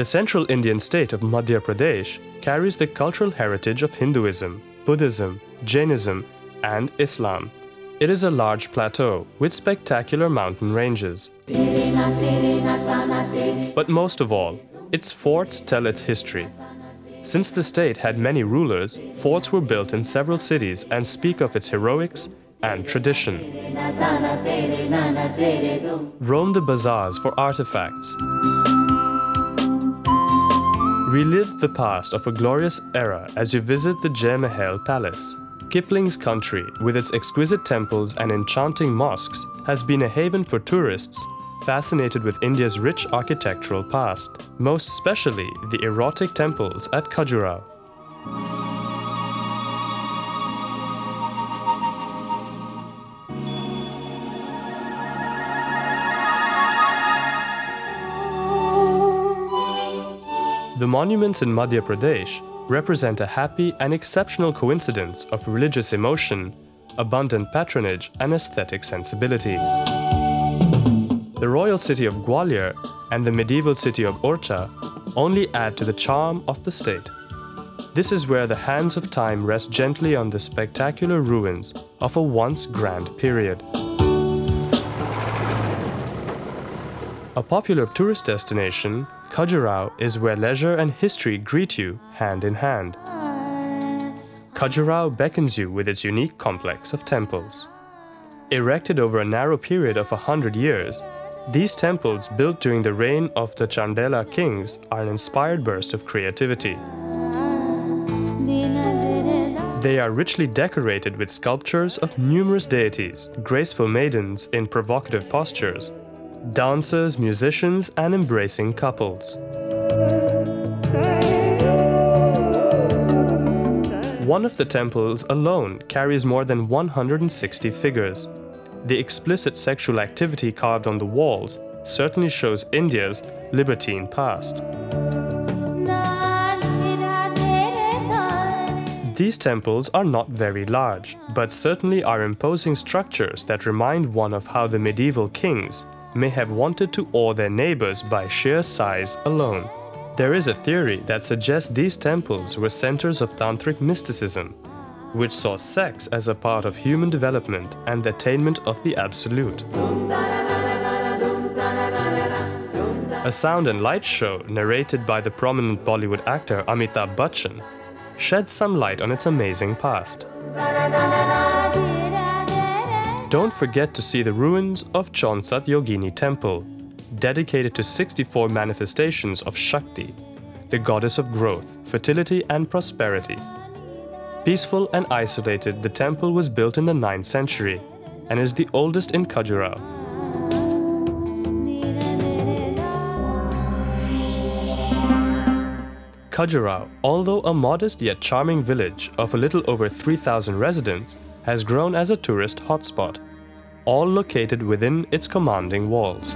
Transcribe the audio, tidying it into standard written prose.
The central Indian state of Madhya Pradesh carries the cultural heritage of Hinduism, Buddhism, Jainism, and Islam. It is a large plateau with spectacular mountain ranges. But most of all, its forts tell its history. Since the state had many rulers, forts were built in several cities and speak of its heroics and tradition. Roam the bazaars for artifacts. Relive the past of a glorious era as you visit the Jai Mahal Palace. Kipling's country, with its exquisite temples and enchanting mosques, has been a haven for tourists fascinated with India's rich architectural past, most especially the erotic temples at Khajuraho. The monuments in Madhya Pradesh represent a happy and exceptional coincidence of religious emotion, abundant patronage, and aesthetic sensibility. The royal city of Gwalior and the medieval city of Orcha only add to the charm of the state. This is where the hands of time rest gently on the spectacular ruins of a once grand period. A popular tourist destination, Khajuraho is where leisure and history greet you hand in hand. Khajuraho beckons you with its unique complex of temples. Erected over a narrow period of 100 years, these temples, built during the reign of the Chandela kings, are an inspired burst of creativity. They are richly decorated with sculptures of numerous deities, graceful maidens in provocative postures, dancers, musicians, and embracing couples. One of the temples alone carries more than 160 figures. The explicit sexual activity carved on the walls certainly shows India's libertine past. These temples are not very large, but certainly are imposing structures that remind one of how the medieval kings may have wanted to awe their neighbors by sheer size alone. There is a theory that suggests these temples were centers of tantric mysticism, which saw sex as a part of human development and the attainment of the absolute. A sound and light show narrated by the prominent Bollywood actor Amitabh Bachchan sheds some light on its amazing past. Don't forget to see the ruins of Chaunsat Yogini Temple, dedicated to 64 manifestations of Shakti, the goddess of growth, fertility and prosperity. Peaceful and isolated, the temple was built in the 9th century and is the oldest in Khajuraho. Khajuraho, although a modest yet charming village of a little over 3,000 residents, has grown as a tourist hotspot, all located within its commanding walls.